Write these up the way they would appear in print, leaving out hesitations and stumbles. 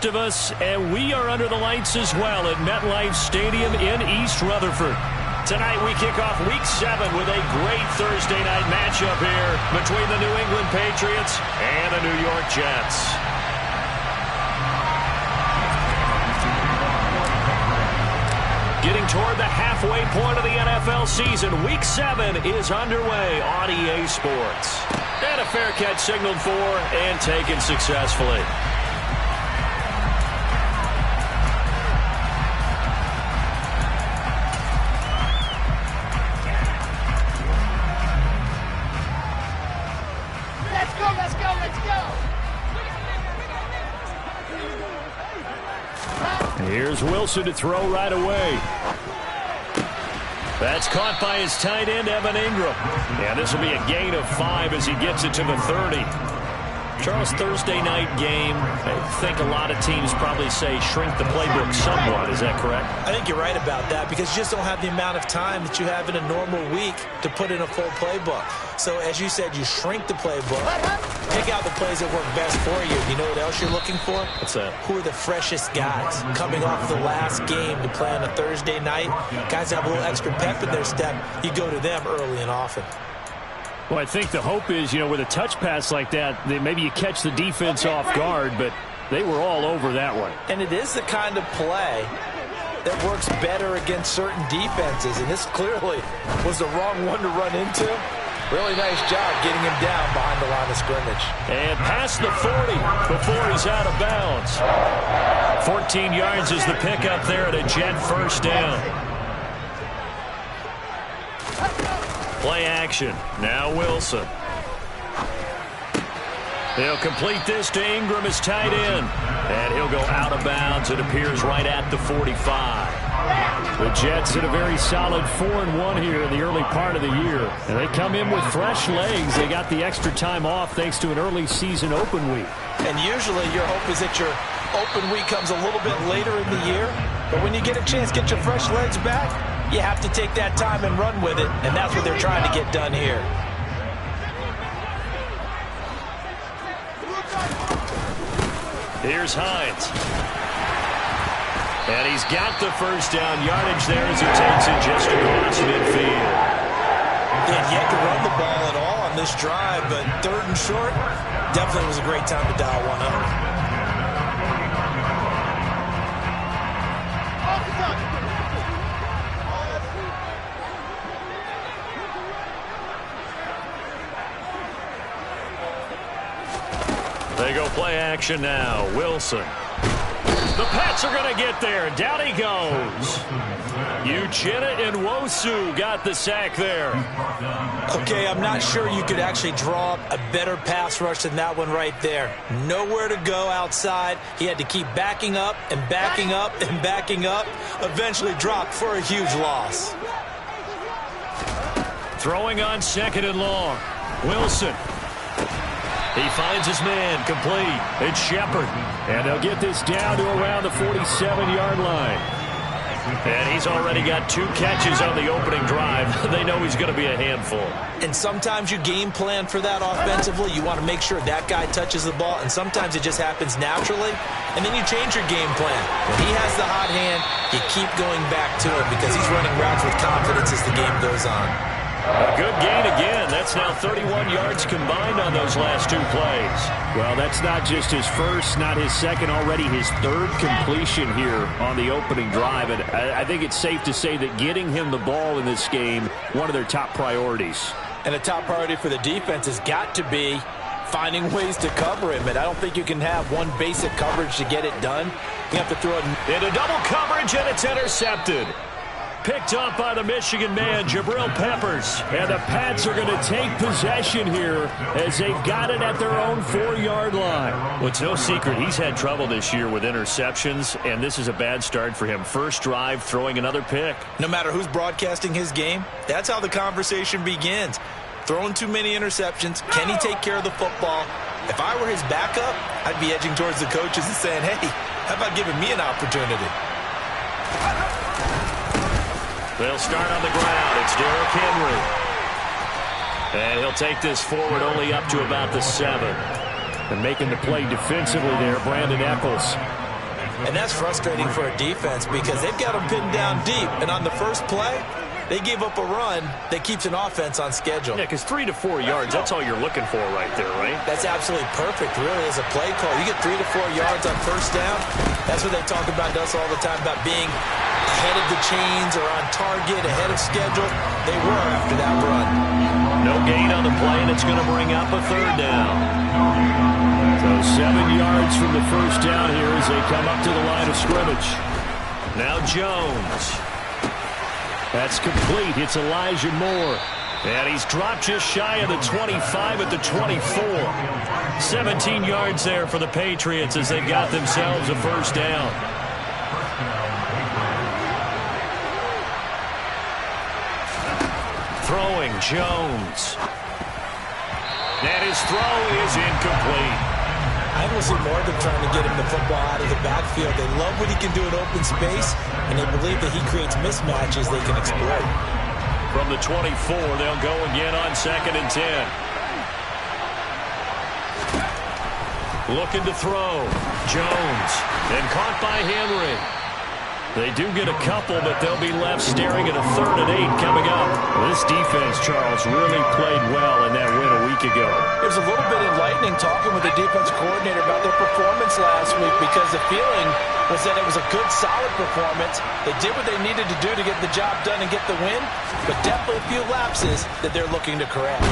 rest of us, and we are under the lights as well at MetLife Stadium in East Rutherford. Tonight we kick off Week 7 with a great Thursday night matchup here between the New England Patriots and the New York Jets. Getting toward the halfway point of the NFL season, Week 7 is underway on EA Sports. And a fair catch signaled for and taken successfully. Here's Wilson to throw right away. That's caught by his tight end, Evan Ingram. And this will be a gain of 5 as he gets it to the 30. Charles, Thursday night game, I think a lot of teams probably say shrink the playbook somewhat. Is that correct? I think you're right about that because you just don't have the amount of time that you have in a normal week to put in a full playbook. So, as you said, you shrink the playbook, pick out the plays that work best for you. You know what else you're looking for? What's that? Who are the freshest guys coming off the last game to play on a Thursday night? Guys that have a little extra pep in their step, you go to them early and often. Well, I think the hope is, with a touch pass like that, maybe you catch the defense off guard, but they were all over that one. And it is the kind of play that works better against certain defenses, and this clearly was the wrong one to run into. Really nice job getting him down behind the line of scrimmage. And past the 40 before he's out of bounds. 14 yards is the pickup there at a Jet first down. Play action. Now Wilson. He'll complete this to Ingram as tight end. And he'll go out of bounds. It appears right at the 45. The Jets in a very solid 4-1 here in the early part of the year. And they come in with fresh legs. They got the extra time off thanks to an early season open week. And usually your hope is that your open week comes a little bit later in the year. But when you get a chance to get your fresh legs back, you have to take that time and run with it. And that's what they're trying to get done here. Here's Hines. And he's got the first down yardage there as he takes it just across midfield. Yeah, yet to run the ball at all on this drive, but 3rd and short, definitely was a great time to dial one up. They go play action now. Wilson. The Pats are going to get there. Down he goes. Uchenna and Nwosu got the sack there. Okay, I'm not sure you could actually draw up a better pass rush than that one right there. Nowhere to go outside. He had to keep backing up and backing up and backing up. Eventually dropped for a huge loss. Throwing on 2nd and long. Wilson. He finds his man complete. It's Shepard. And they'll get this down to around the 47-yard line. And he's already got 2 catches on the opening drive. They know he's going to be a handful. And sometimes you game plan for that offensively. You want to make sure that guy touches the ball. And sometimes it just happens naturally. And then you change your game plan. When he has the hot hand, you keep going back to him because he's running routes with confidence as the game goes on. A good gain again. That's now 31 yards combined on those last 2 plays. Well, that's not just his first, not his second, already his 3rd completion here on the opening drive. And I think it's safe to say that getting him the ball in this game, one of their top priorities. And a top priority for the defense has got to be finding ways to cover him. And I don't think you can have one basic coverage to get it done. You have to throw it into double coverage, and it's intercepted. Picked up by the Michigan man, Jabril Peppers. And the Pats are going to take possession here as they've got it at their own 4-yard line. Well, it's no secret he's had trouble this year with interceptions, and this is a bad start for him. First drive, throwing another pick. No matter who's broadcasting his game, that's how the conversation begins. Throwing too many interceptions. Can he take care of the football? If I were his backup, I'd be edging towards the coaches and saying, hey, how about giving me an opportunity? They'll start on the ground. It's Derrick Henry. And he'll take this forward only up to about the 7. And making the play defensively there, Brandon Echols. And that's frustrating for a defense because they've got them pinned down deep. And on the first play, they gave up a run that keeps an offense on schedule. Yeah, because 3 to 4 yards, that's all you're looking for right there, right? That's absolutely perfect, really, as a play call. You get 3 to 4 yards on first down. That's what they talk about us all the time, about being ahead of the chains or on target, ahead of schedule. They were after that run. No gain on the play, and it's going to bring up a third down. So 7 yards from the first down here as they come up to the line of scrimmage. Now Jones. That's complete. It's Elijah Moore. And he's dropped just shy of the 25 at the 24. 17 yards there for the Patriots as they got themselves a first down. Throwing Jones. And his throw is incomplete. I will see more of them trying to get him the football out of the backfield. They love what he can do in open space, and they believe that he creates mismatches they can exploit. From the 24, they'll go again on 2nd and 10. Looking to throw. Jones. And caught by Henry. They do get a couple, but they'll be left staring at a 3rd and 8 coming up. This defense, Charles, really played well in that win a week ago. It was a little bit enlightening talking with the defense coordinator about their performance last week because the feeling was that it was a good, solid performance. They did what they needed to do to get the job done and get the win, but definitely a few lapses that they're looking to correct.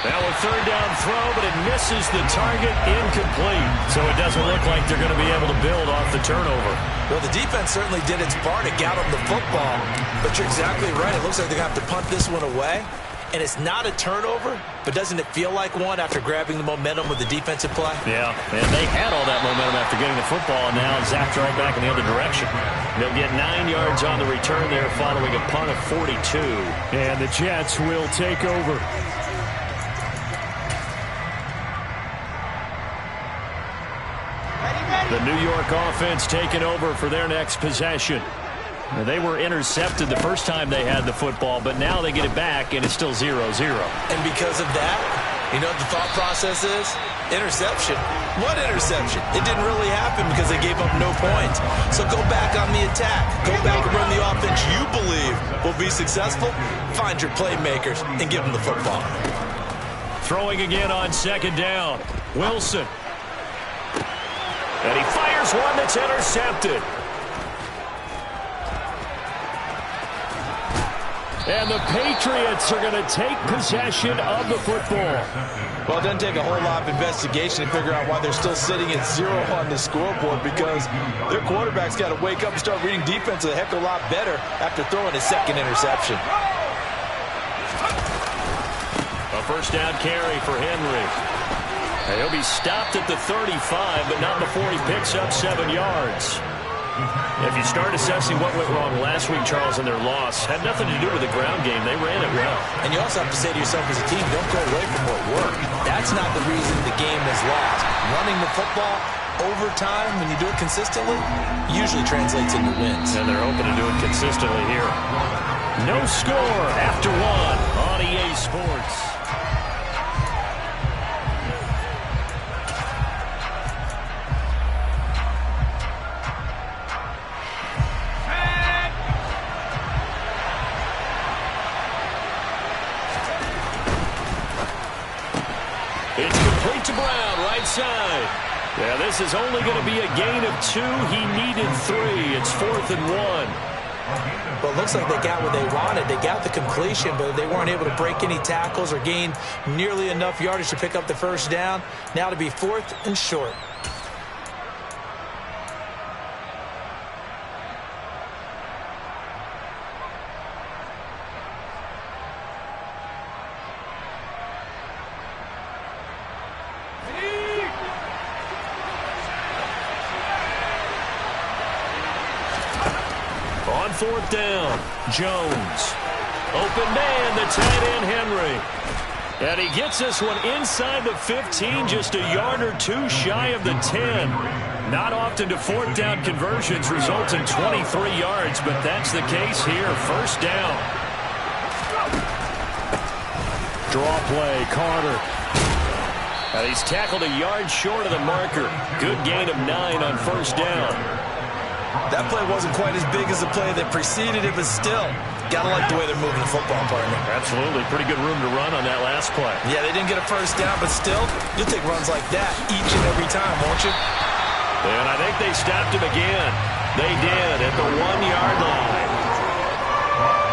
Now a 3rd down throw, but it misses the target, incomplete. So it doesn't look like they're going to be able to build off the turnover. Well, the defense certainly did its part to got them the football, but you're exactly right. It looks like they're going to have to punt this one away, and it's not a turnover, but doesn't it feel like one after grabbing the momentum with the defensive play? Yeah, and they had all that momentum after getting the football, and now zapped right back in the other direction. They'll get 9 yards on the return there following a punt of 42. And the Jets will take over. The New York offense taking over for their next possession. They were intercepted the first time they had the football, but now they get it back, and it's still 0-0. And because of that, you know what the thought process is? Interception. What interception? It didn't really happen because they gave up no points. So go back on the attack. Go back and run the offense you believe will be successful. Find your playmakers and give them the football. Throwing again on 2nd down. Wilson. And he fires one that's intercepted. And the Patriots are going to take possession of the football. Well, it doesn't take a whole lot of investigation to figure out why they're still sitting at 0 on the scoreboard, because their quarterback's got to wake up and start reading defense a heck of a lot better after throwing his 2nd interception. A first down carry for Henry. And he'll be stopped at the 35, but not before he picks up 7 yards. If you start assessing what went wrong last week, Charles, in their loss, had nothing to do with the ground game. They ran it well. And you also have to say to yourself as a team, don't go away from what worked. That's not the reason the game is lost. Running the football over time, when you do it consistently, usually translates into wins. And they're hoping to do it consistently here. No score after 1 on EA Sports. It's complete to Brown, right side. Yeah, this is only going to be a gain of 2. He needed 3. It's 4th and 1. Well, it looks like they got what they wanted. They got the completion, but they weren't able to break any tackles or gain nearly enough yardage to pick up the first down. Now to be 4th and short. On 4th down, Jones. Open man, the tight end, Henry. And he gets this one inside the 15, just a yard or 2 shy of the 10. Not often do 4th down conversions result in 23 yards, but that's the case here. First down. Draw play, Carter. He's tackled a yard short of the marker. Good gain of 9 on first down. That play wasn't quite as big as the play that preceded it, but still, gotta like the way they're moving the football, partner. Absolutely. Pretty good room to run on that last play. Yeah, they didn't get a first down, but still, you'll take runs like that each and every time, won't you? And I think they stopped him again. They did at the 1-yard line.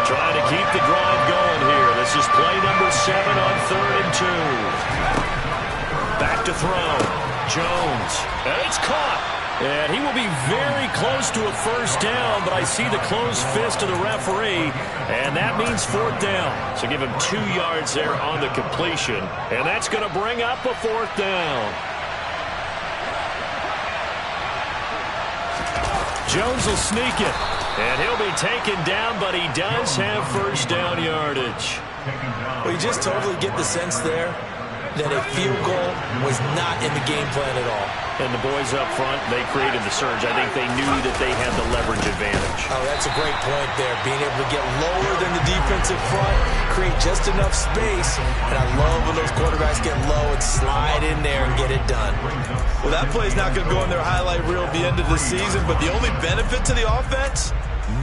Trying to keep the drive going here. This is play number 7 on 3rd and 2. Back to throw. Jones. And it's caught. And he will be very close to a first down, but I see the closed fist of the referee, and that means 4th down. So give him 2 yards there on the completion, and that's going to bring up a 4th down. Jones will sneak it, and he'll be taken down, but he does have first down yardage. Well, you just totally get the sense there that a field goal was not in the game plan at all. And the boys up front, they created the surge. I think they knew that they had the leverage advantage. Oh, that's a great point there. Being able to get lower than the defensive front, create just enough space. And I love when those quarterbacks get low and slide in there and get it done. Well, that play's not going to go in their highlight reel at the end of the season, but the only benefit to the offense,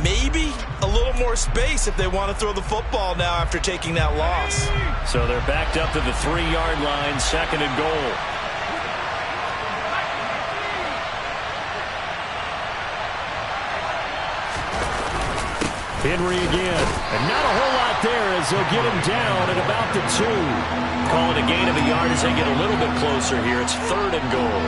maybe a little more space if they want to throw the football now after taking that loss. So they're backed up to the 3-yard line, 2nd and goal. Henry again. And not a whole lot there as they'll get him down at about the 2. Call it a gain of a yard as they get a little bit closer here. It's 3rd and goal.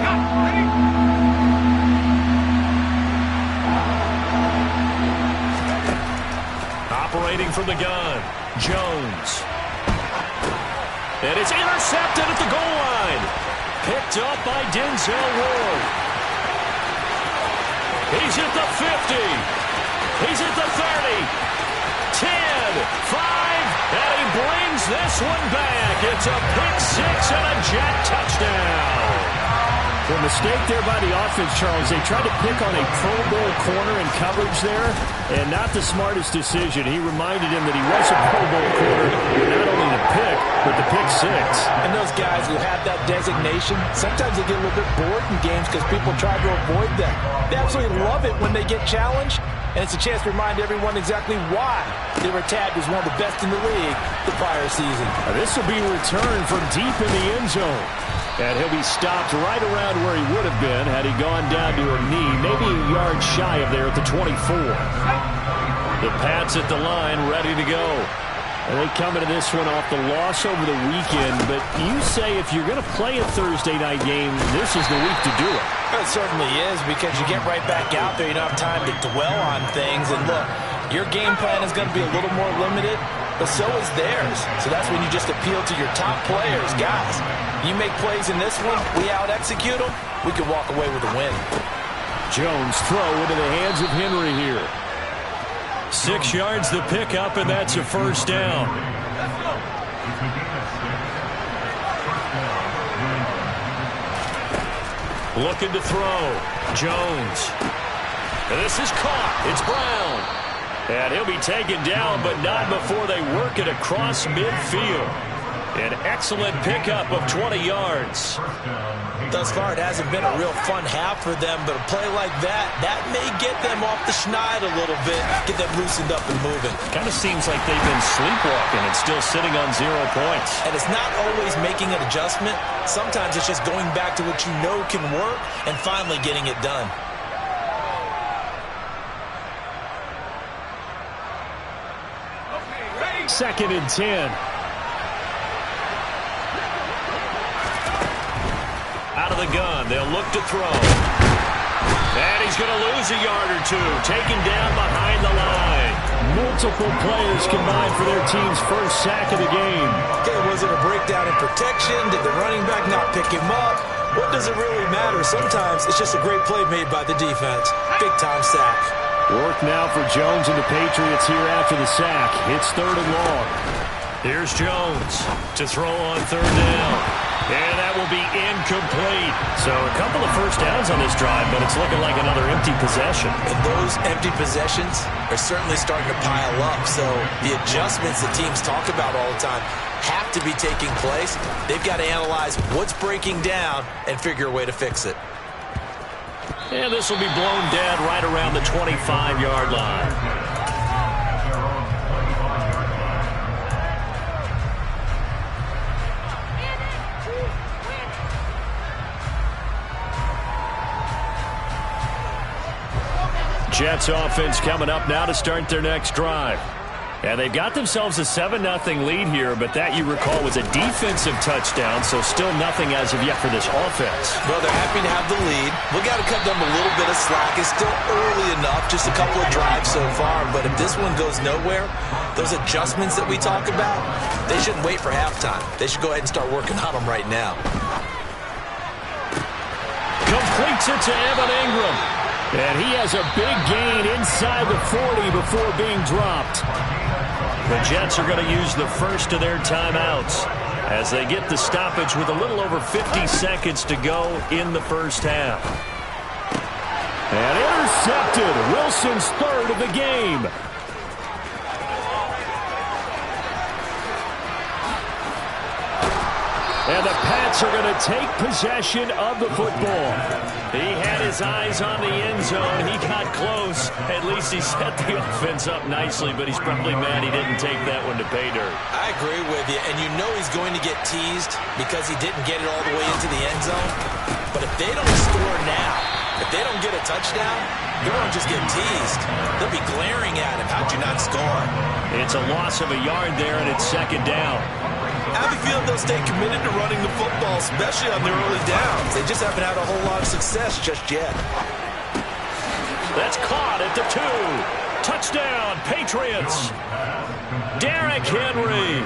Operating from the gun, Jones. And it's intercepted at the goal line. Picked up by Denzel Ward. He's at the 50. He's at the 30, 10, 5, and he brings this one back. It's a pick 6 and a Jet touchdown. The mistake there by the offense, Charles, they tried to pick on a Pro Bowl corner in coverage there, and not the smartest decision. He reminded him that he was a Pro Bowl corner with not only the pick, but the pick 6. And those guys who have that designation, sometimes they get a little bit bored in games because people try to avoid them. They absolutely love it when they get challenged, and it's a chance to remind everyone exactly why they were tagged as one of the best in the league the prior season. This will be returned from deep in the end zone. And he'll be stopped right around where he would have been had he gone down to a knee, maybe a yard shy of there at the 24. The Pats at the line, ready to go. And they come into this one off the loss over the weekend, but you say if you're going to play a Thursday night game, this is the week to do it. It certainly is, because you get right back out there. You don't have time to dwell on things. And look, your game plan is going to be a little more limited, but so is theirs. So that's when you just appeal to your top players. Guys, you make plays in this one, we out-execute them, we can walk away with a win. Jones throw into the hands of Henry here. 6 yards the pickup, and that's a first down. Looking to throw. Jones. And this is caught. It's Brown. And he'll be taken down, but not before they work it across midfield. An excellent pickup of 20 yards. Thus far, it hasn't been a real fun half for them, but a play like that may get them off the schneid a little bit, get them loosened up and moving. Kind of seems like they've been sleepwalking and still sitting on 0 points. And it's not always making an adjustment. Sometimes it's just going back to what you know can work and finally getting it done. Second and 10. Out of the gun, they'll look to throw. And he's going to lose a yard or 2, taken down behind the line. Multiple players combined for their team's first sack of the game. Okay, was it a breakdown in protection? Did the running back not pick him up? What does it really matter? Sometimes it's just a great play made by the defense. Big-time sack. Work now for Jones and the Patriots here after the sack. It's 3rd and long. Here's Jones to throw on 3rd down. And that will be incomplete. So a couple of first downs on this drive, but it's looking like another empty possession. And those empty possessions are certainly starting to pile up. So the adjustments that teams talk about all the time have to be taking place. They've got to analyze what's breaking down and figure a way to fix it. And this will be blown dead right around the 25-yard line. Jets offense coming up now to start their next drive. And they've got themselves a 7-0 lead here, but that, you recall, was a defensive touchdown, so still nothing as of yet for this offense. Well, they're happy to have the lead. We got to cut them a little bit of slack. It's still early enough, just a couple of drives so far, but if this one goes nowhere, those adjustments that we talk about, they shouldn't wait for halftime. They should go ahead and start working on them right now. Completes it to Evan Ingram. And he has a big gain inside the 40 before being dropped. The Jets are going to use the first of their timeouts as they get the stoppage with a little over 50 seconds to go in the first half. And intercepted. Wilson's third of the game. And the Pats are going to take possession of the football. He had his eyes on the end zone. He got close. At least he set the offense up nicely, but he's probably mad he didn't take that one to pay dirt. I agree with you, and you know he's going to get teased because he didn't get it all the way into the end zone. But if they don't score now, if they don't get a touchdown, he won't just get teased. They'll be glaring at him. How'd you not score? It's a loss of a yard there, and it's second down. I have a feeling they'll stay committed to running the football, especially on their early downs. They just haven't had a whole lot of success just yet. That's caught at the 2. Touchdown, Patriots. Derrick Henry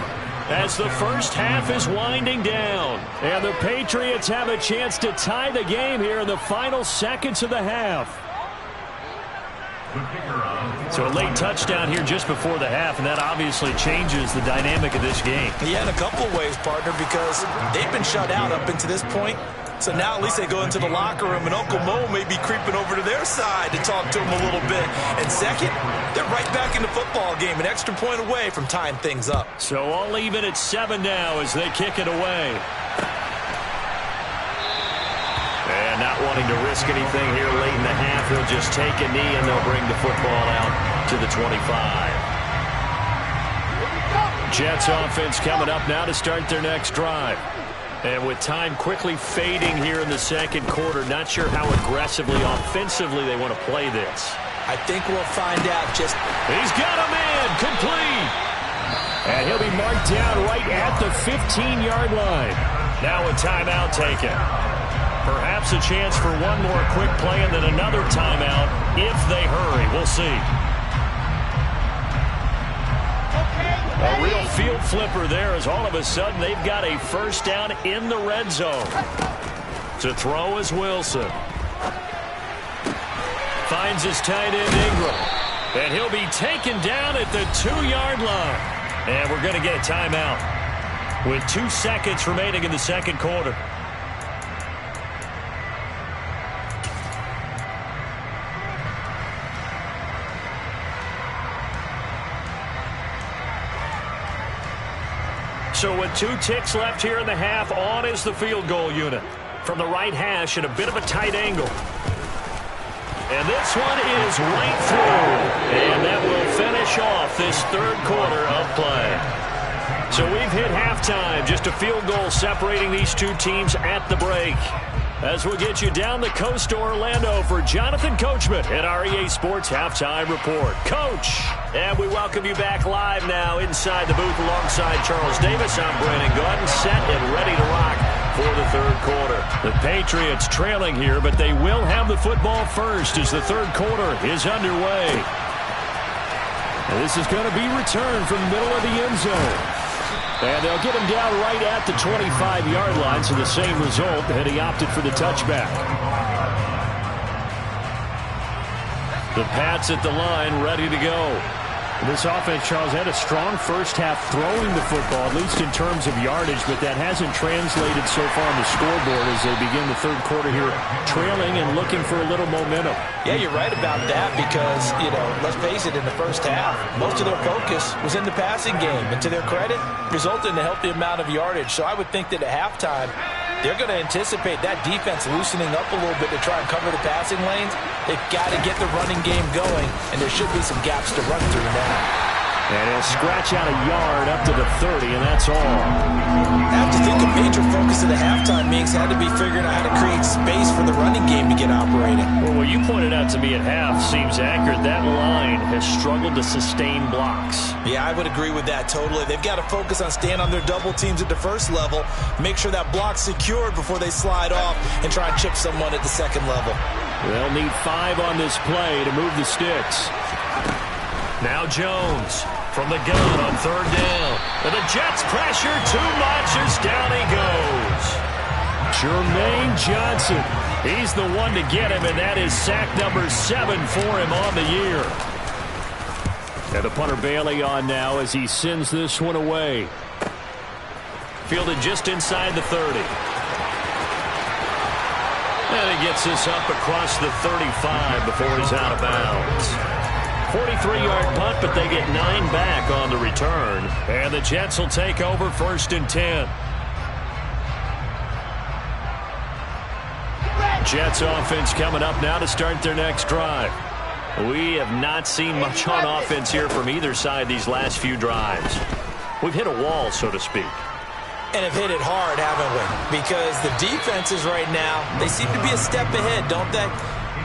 as the first half is winding down. And the Patriots have a chance to tie the game here in the final seconds of the half. So a late touchdown here just before the half, and that obviously changes the dynamic of this game. Yeah, in a couple of ways, partner, because they've been shut out up until this point. So now at least they go into the locker room, and Uncle Mo may be creeping over to their side to talk to him a little bit. And second, they're right back in the football game, an extra point away from tying things up. So all even at 7 now as they kick it away. And not wanting to risk anything here late in the half, he'll just take a knee and they'll bring the football out to the 25. Jets offense coming up now to start their next drive. And with time quickly fading here in the second quarter, not sure how aggressively, offensively they want to play this. I think we'll find out just... He's got a man, complete. And he'll be marked down right at the 15-yard line. Now a timeout taken. Perhaps a chance for one more quick play and then another timeout if they hurry. We'll see. A real field flipper there as all of a sudden they've got a first down in the red zone. To throw is Wilson. Finds his tight end Ingram. And he'll be taken down at the 2-yard line. And we're going to get a timeout with 2 seconds remaining in the second quarter. So with 2 ticks left here in the half, on is the field goal unit. From the right hash at a bit of a tight angle. And this one is right through. And that will finish off this third quarter of play. So we've hit halftime. Just a field goal separating these two teams at the break. As we'll get you down the coast to Orlando for Jonathan Coachman at our EA Sports Halftime Report. Coach! And we welcome you back live now inside the booth alongside Charles Davis. I'm Brandon Gaudin, set and ready to rock for the third quarter. The Patriots trailing here, but they will have the football first as the third quarter is underway. And this is going to be returned from the middle of the end zone. And they'll get him down right at the 25-yard line, so the same result, and he opted for the touchback. The Pats at the line, ready to go. This offense, Charles, had a strong first half throwing the football, at least in terms of yardage, but that hasn't translated so far on the scoreboard as they begin the third quarter here trailing and looking for a little momentum. Yeah, you're right about that because, let's face it, in the first half, most of their focus was in the passing game. And to their credit, resulted in a healthy amount of yardage. So I would think that at halftime, they're going to anticipate that defense loosening up a little bit to try and cover the passing lanes. They've got to get the running game going, and there should be some gaps to run through now. And he'll scratch out a yard up to the 30, and that's all. I have to think a major focus of the halftime meetings had to be figuring out how to create space for the running game to get operating. Well, what you pointed out to me at half seems accurate. That line has struggled to sustain blocks. Yeah, I would agree with that totally. They've got to focus on staying on their double teams at the first level, make sure that block's secured before they slide off and try and chip someone at the second level. They'll need 5 on this play to move the sticks. Now Jones from the gun on third down. And the Jets pressure too much as down he goes. Jermaine Johnson. He's the one to get him, and that is sack number 7 for him on the year. And the punter Bailey on now as he sends this one away. Fielded just inside the 30. And he gets this up across the 35 before he's out of bounds. 43-yard punt, but they get 9 back on the return. And the Jets will take over 1st and 10. Jets offense coming up now to start their next drive. We have not seen much on offense here from either side these last few drives. We've hit a wall, so to speak. And have hit it hard, haven't we? Because the defenses right now, they seem to be a step ahead, don't they?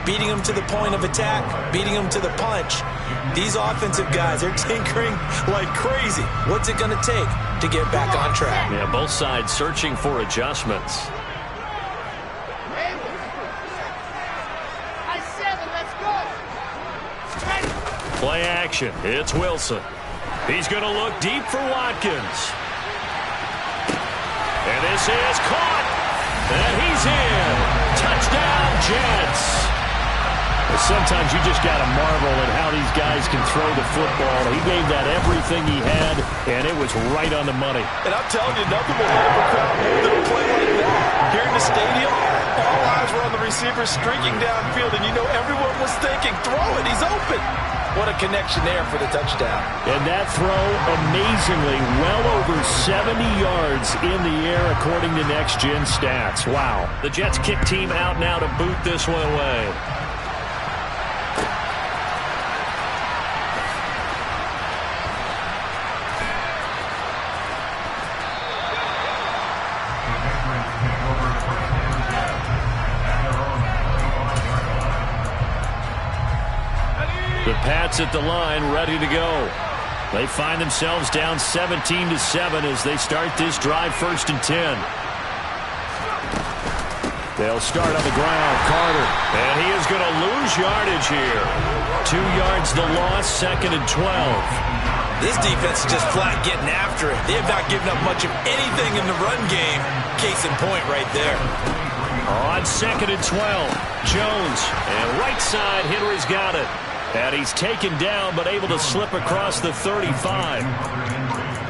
Beating them to the point of attack, beating them to the punch. These offensive guys, they're tinkering like crazy. What's it going to take to get back on track? Yeah, both sides searching for adjustments. Play action. It's Wilson. He's going to look deep for Watkins. And this is caught. And he's in. Touchdown, Jets. Sometimes you just got to marvel at how these guys can throw the football. He gave that everything he had, and it was right on the money. And I'm telling you, nothing will light up a crowd more than a play like that. Here in the stadium, all eyes were on the receiver streaking downfield, and you know everyone was thinking, throw it, he's open. What a connection there for the touchdown. And that throw, amazingly, well over 70 yards in the air, according to Next Gen Stats. Wow. The Jets kick team out now to boot this one away. The Pats at the line, ready to go. They find themselves down 17-7 as they start this drive 1st and 10. They'll start on the ground. Carter. And he is going to lose yardage here. 2 yards the loss, 2nd and 12. This defense is just flat getting after it. They have not given up much of anything in the run game. Case in point right there. On 2nd and 12, Jones. And right side, Henry's got it. And he's taken down, but able to slip across the 35.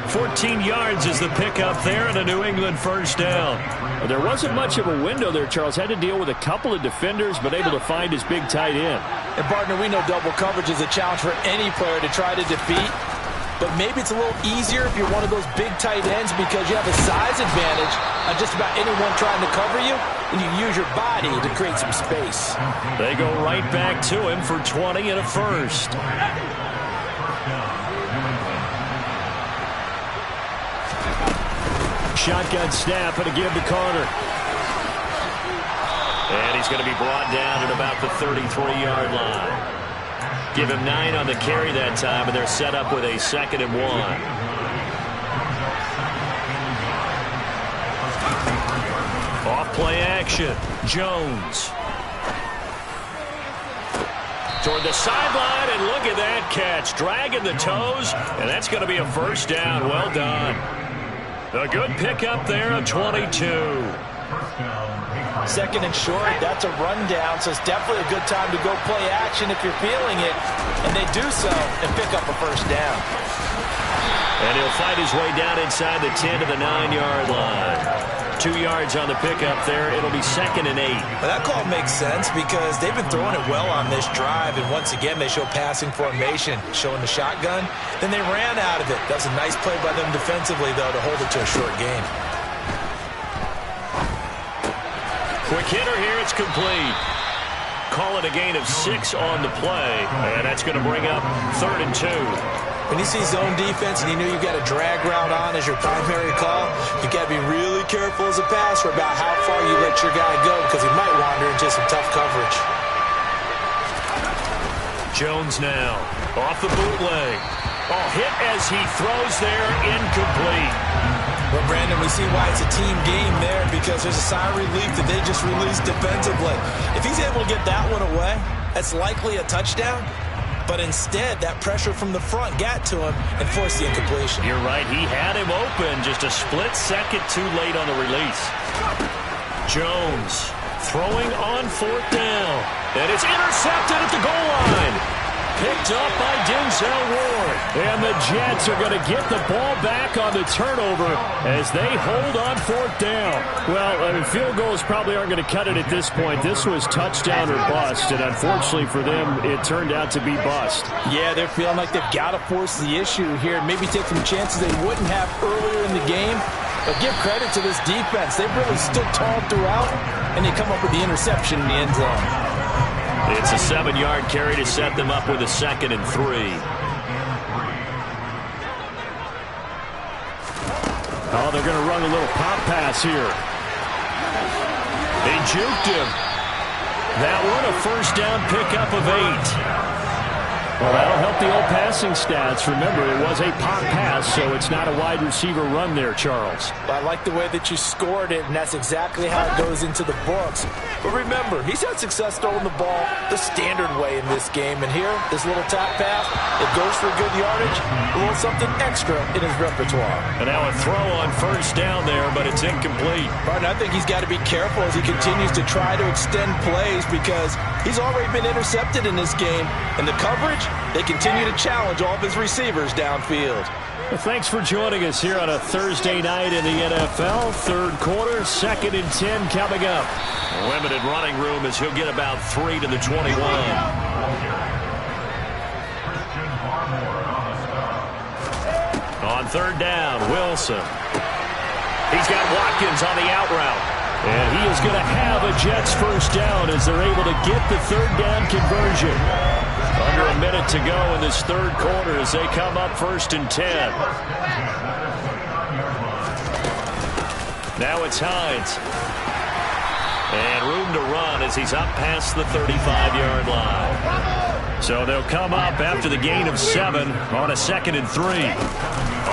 14 yards is the pickup there, and a New England 1st down. There wasn't much of a window there, Charles. Had to deal with a couple of defenders, but able to find his big tight end. And, partner, we know double coverage is a challenge for any player to try to defeat. But maybe it's a little easier if you're one of those big tight ends because you have a size advantage on just about anyone trying to cover you, and you use your body to create some space. They go right back to him for 20 and a 1st. Shotgun snap and a give to Carter. And he's going to be brought down at about the 33-yard line. Give him 9 on the carry that time, and they're set up with a 2nd and 1. Off play action. Jones. Toward the sideline, and look at that catch. Dragging the toes, and that's going to be a 1st down. Well done. A good pickup there of 22. Second and short, that's a rundown, so it's definitely a good time to go play action if you're feeling it. And they do so and pick up a first down. And he'll fight his way down inside the 10 to the 9-yard line. 2 yards on the pickup there. It'll be 2nd and 8. Well, that call makes sense because they've been throwing it well on this drive, and once again they show passing formation, showing the shotgun. Then they ran out of it. That was a nice play by them defensively, though, to hold it to a short gain. Quick hitter here. It's complete. Call it a gain of 6 on the play, and that's going to bring up 3rd and 2. When you see zone defense and you know you've got a drag route on as your primary call, you got to be really careful as a passer about how far you let your guy go because he might wander into some tough coverage. Jones now off the bootleg. Oh, hit as he throws there, incomplete. Well, Brandon, we see why it's a team game there because there's a sigh of relief that they just released defensively. If he's able to get that one away, that's likely a touchdown. But instead, that pressure from the front got to him and forced the incompletion. You're right. He had him open. Just a split second too late on the release. Jones throwing on 4th down. And it's intercepted at the goal line. Picked up by Denzel Ward. And the Jets are going to get the ball back on the turnover as they hold on 4th down. Well, field goals probably aren't going to cut it at this point. This was touchdown or bust, and unfortunately for them, it turned out to be bust. Yeah, they're feeling like they've got to force the issue here and maybe take some chances they wouldn't have earlier in the game. But give credit to this defense. They've really stood tall throughout, and they come up with the interception in the end zone. It's a 7-yard carry to set them up with a 2nd and 3. Oh, they're going to run a little pop pass here. They juked him. That one, a first down pickup of 8. Well, that'll help the old passing stats. Remember, it was a pop pass, so it's not a wide receiver run there, Charles. I like the way that you scored it, and that's exactly how it goes into the books. But remember, he's had success throwing the ball the standard way in this game. And here, this little tap pass, it goes for good yardage, a little something extra in his repertoire. And now a throw on first down there, but it's incomplete. Martin, I think he's got to be careful as he continues to try to extend plays because he's already been intercepted in this game. And the coverage, they continue to challenge all of his receivers downfield. Well, thanks for joining us here on a Thursday night in the NFL. 3rd quarter, 2nd and 10 coming up. Limited running room as he'll get about 3 to the 21. On 3rd down, Wilson. He's got Watkins on the out route. And he is going to have a Jets first down as they're able to get the 3rd down conversion. Under a minute to go in this 3rd quarter as they come up 1st and 10. Now it's Hines. And room to run as he's up past the 35-yard line. So they'll come up after the gain of 7 on a 2nd and 3.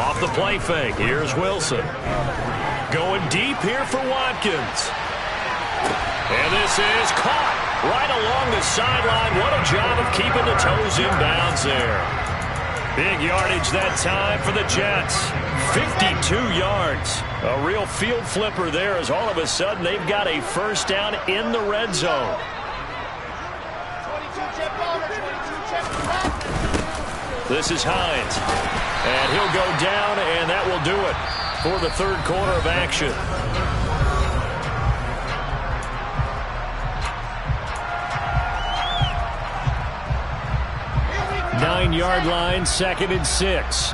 Off the play fake, here's Wilson. Going deep here for Watkins. And this is caught right along the sideline. What a job of keeping the toes in bounds there. Big yardage that time for the Jets. 52 yards. A real field flipper there as all of a sudden they've got a first down in the red zone. This is Hines. And he'll go down, and that will do it for the 3rd quarter of action. Nine-yard line, 2nd and 6.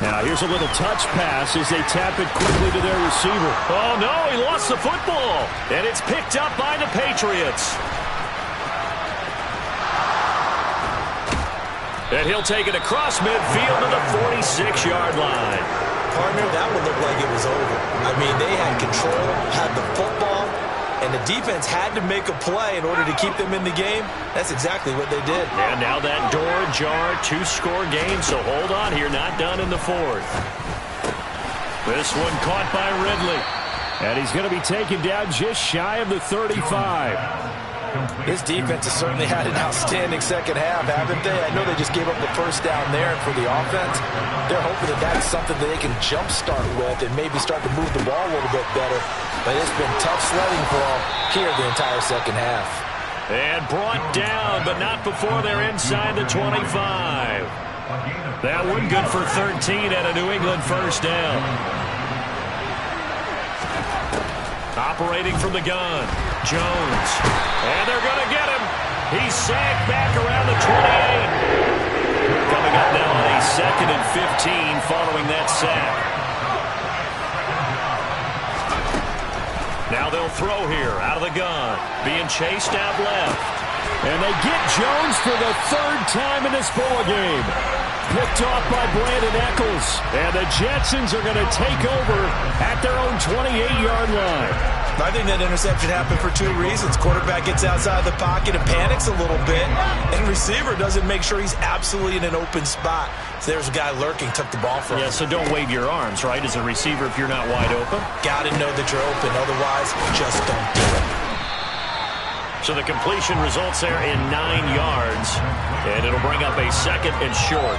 Now here's a little touch pass as they tap it quickly to their receiver. Oh no, he lost the football. And it's picked up by the Patriots. And he'll take it across midfield to the 46-yard line. Partner, that one looked like it was over. I mean, they had control, had the football, and the defense had to make a play in order to keep them in the game. That's exactly what they did. And now that door ajar, 2-score game, so hold on here, not done in the 4th. This one caught by Ridley. And he's going to be taken down just shy of the 35. This defense has certainly had an outstanding second half, haven't they? I know they just gave up the first down there, and for the offense, they're hoping that that's something that they can jumpstart with and maybe start to move the ball a little bit better. But it's been tough sledding for them here the entire second half. And brought down, but not before they're inside the 25. That one good for 13 at a New England first down. Operating from the gun, Jones. And they're going to get him. He's sacked back around the 28. Coming up now on a 2nd and 15 following that sack. Now they'll throw here out of the gun. Being chased out left. And they get Jones for the 3rd time in this ballgame. Picked off by Brandon Echols. And the Jetsons are going to take over at their own 28-yard line. I think that interception happened for 2 reasons. Quarterback gets outside the pocket and panics a little bit, and receiver doesn't make sure he's absolutely in an open spot. So there's a guy lurking, took the ball from him. Yeah, so don't wave your arms, right, as a receiver if you're not wide open. Got to know that you're open. Otherwise, just don't do it. So the completion results there in 9 yards, and it'll bring up a 2nd and short.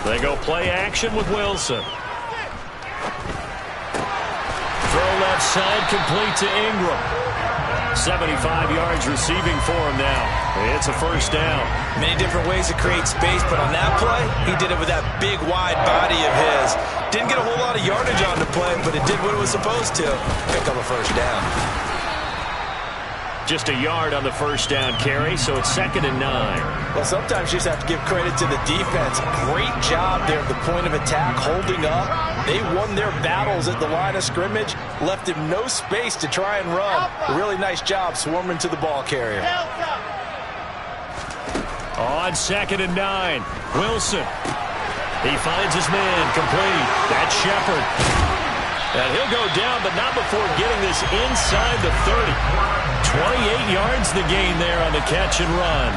They go play action with Wilson. Throw left side, complete to Ingram. 75 yards receiving for him now. It's a first down. Many different ways to create space, but on that play, he did it with that big, wide body of his. Didn't get a whole lot of yardage on the play, but it did what it was supposed to. Pick up a first down. Just a yard on the first down carry, so it's 2nd and 9. Well, sometimes you just have to give credit to the defense. Great job there at the point of attack, holding up. They won their battles at the line of scrimmage, left him no space to try and run. A really nice job swarming to the ball carrier. On 2nd and 9, Wilson. He finds his man, complete. That's Shepard. And he'll go down, but not before getting this inside the 30. 28 yards the gain there on the catch and run.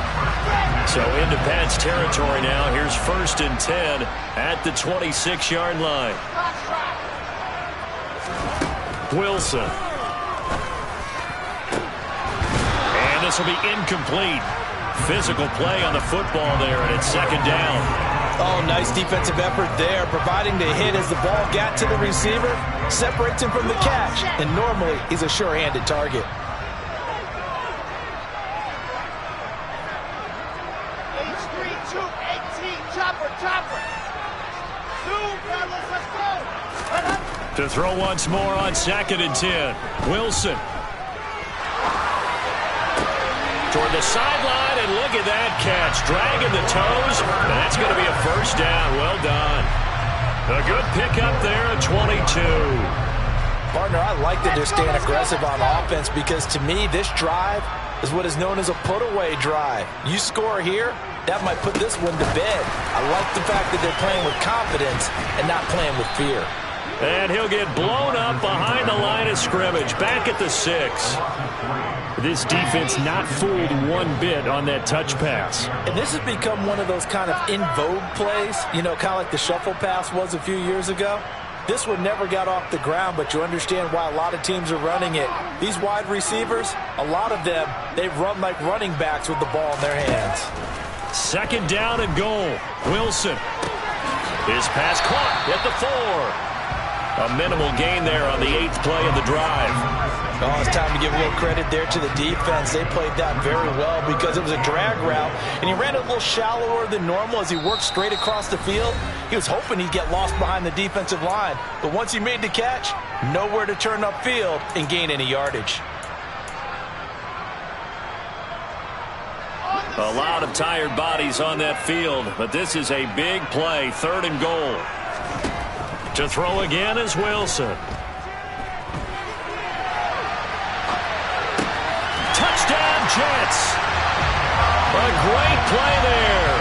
So into Pat's territory now. Here's 1st and 10 at the 26-yard line. Wilson. And this will be incomplete. Physical play on the football there, and it's 2nd down. Oh, nice defensive effort there, providing the hit as the ball got to the receiver, separates him from the catch, and normally he's a sure-handed target. To throw once more on 2nd and 10. Wilson. Toward the sideline, and look at that catch. Dragging the toes, and that's going to be a first down. Well done. A good pickup there at 22. Partner, I like that they're staying aggressive on offense because, to me, this drive is what is known as a put-away drive. You score here, that might put this one to bed. I like the fact that they're playing with confidence and not playing with fear. And he'll get blown up behind the line of scrimmage, back at the 6. This defense not fooled one bit on that touch pass. And this has become one of those kind of in vogue plays, you know, kind of like the shuffle pass was a few years ago. This one never got off the ground, but you understand why a lot of teams are running it. These wide receivers, a lot of them, they run like running backs with the ball in their hands. 2nd down and goal. Wilson. His pass caught at the 4. A minimal gain there on the 8th play of the drive. Oh, it's time to give a little credit there to the defense. They played that very well because it was a drag route, and he ran it a little shallower than normal as he worked straight across the field. He was hoping he'd get lost behind the defensive line, but once he made the catch, nowhere to turn upfield and gain any yardage. A lot of tired bodies on that field, but this is a big play, 3rd and goal. To throw again is Wilson. Touchdown, Jets. A great play there.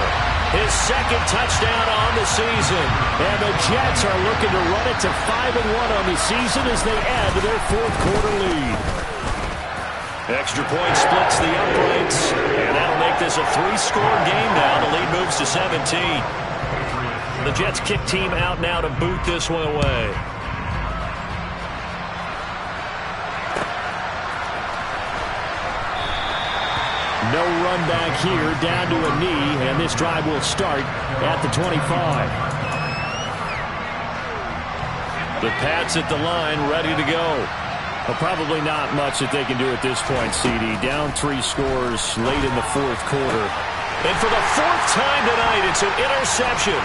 his second touchdown on the season. And the Jets are looking to run it to 5-1 on the season as they add to their fourth quarter lead. Extra point splits the uprights, and that'll make this a 3-score game now. The lead moves to 17. The Jets kick team out now to boot this one away. No run back here, down to a knee, and this drive will start at the 25. The Pats at the line, ready to go. Well, probably not much that they can do at this point, CD. Down 3 scores late in the fourth quarter. And for the 4th time tonight, it's an interception.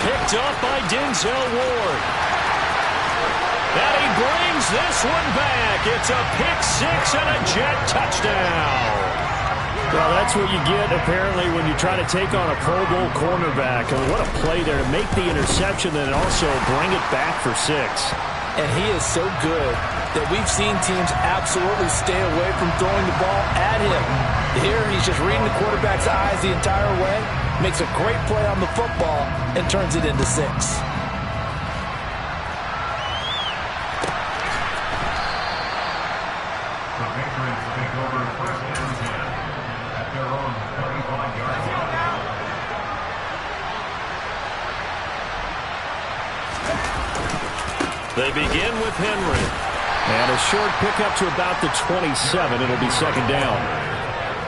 Picked up by Denzel Ward. And he brings this one back. It's a pick 6 and a Jet touchdown. Well, that's what you get, apparently, when you try to take on a Pro Bowl cornerback. I mean, what a play there to make the interception and also bring it back for 6. And he is so good that we've seen teams absolutely stay away from throwing the ball at him. Here, he's just reading the quarterback's eyes the entire way, makes a great play on the football, and turns it into 6. They begin with Henry. And a short pickup to about the 27. It'll be second down.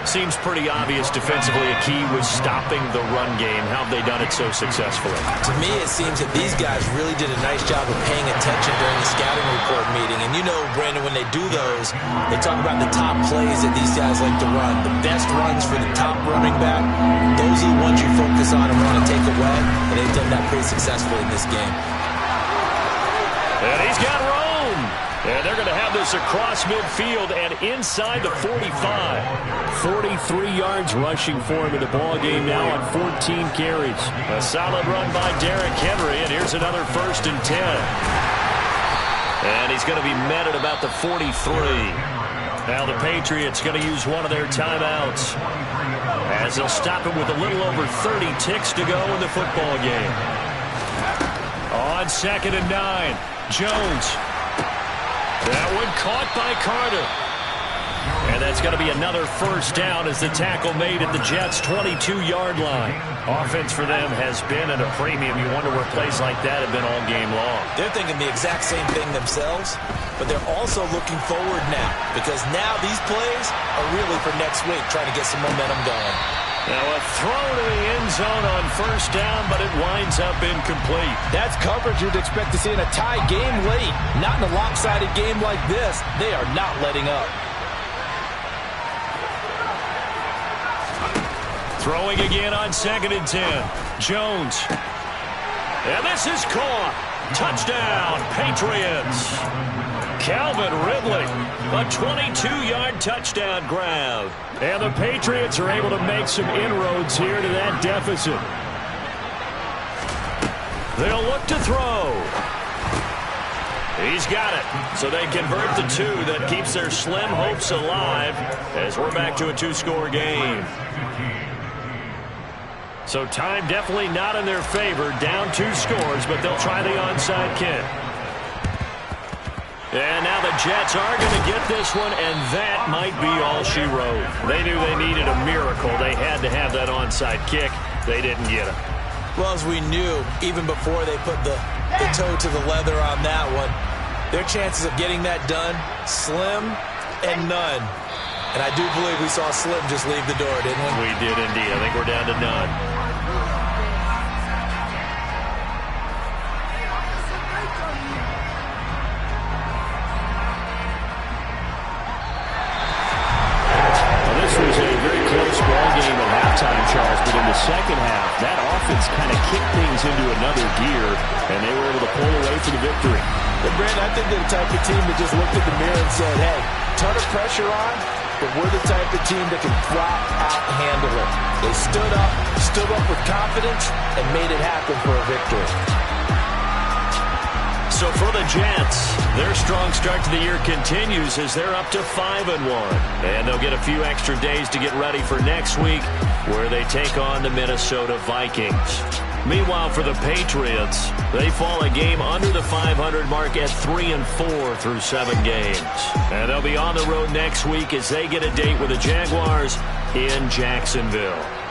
Seems pretty obvious defensively a key was stopping the run game. How have they done it so successfully? To me, it seems that these guys really did a nice job of paying attention during the scouting report meeting. And you know, Brandon, when they do those, they talk about the top plays that these guys like to run. The best runs for the top running back, those are the ones you focus on and want to take away. And they've done that pretty successfully in this game. And he's got Rome. And they're going to have this across midfield and inside the 45. 43 yards rushing for him in the ball game now on 14 carries. A solid run by Derrick Henry, and here's another 1st and 10. And he's going to be met at about the 43. Now the Patriots going to use one of their timeouts as they'll stop him with a little over 30 ticks to go in the football game. On 2nd and 9, Jones. That one caught by Carter. And that's going to be another 1st down as the tackle made at the Jets' 22-yard line. Offense for them has been at a premium. You wonder where plays like that have been all game long. They're thinking the exact same thing themselves, but they're also looking forward now because now these plays are really for next week, trying to get some momentum going. Now a throw to the end zone on 1st down, but it winds up incomplete. That's coverage you'd expect to see in a tie game late. Not in a lopsided game like this. They are not letting up. Throwing again on 2nd and 10. Jones. And this is caught. Touchdown, Patriots. Calvin Ridley, a 22-yard touchdown grab. And the Patriots are able to make some inroads here to that deficit. They'll look to throw. He's got it. So they convert the 2 that keeps their slim hopes alive as we're back to a 2-score game. So time definitely not in their favor. Down 2 scores, but they'll try the onside kick. And now the Jets are going to get this one, and that might be all she wrote. They knew they needed a miracle. They had to have that onside kick. They didn't get it. Well, as we knew, even before they put the toe to the leather on that one, their chances of getting that done, slim and none. And I do believe we saw Slim just leave the door, didn't we? We did indeed. I think we're down to none. Charles, but in the second half, that offense kind of kicked things into another gear, and they were able to pull away for the victory. But, Brandon, I think they're the type of team that just looked at the mirror and said, hey, ton of pressure on, but we're the type of team that can flat out handle it. They stood up with confidence, and made it happen for a victory. So So for the Jets, their strong start to the year continues as they're up to 5-1. And they'll get a few extra days to get ready for next week, where they take on the Minnesota Vikings. Meanwhile, for the Patriots, they fall a game under the 500 mark at 3-4 through 7 games. And they'll be on the road next week as they get a date with the Jaguars in Jacksonville.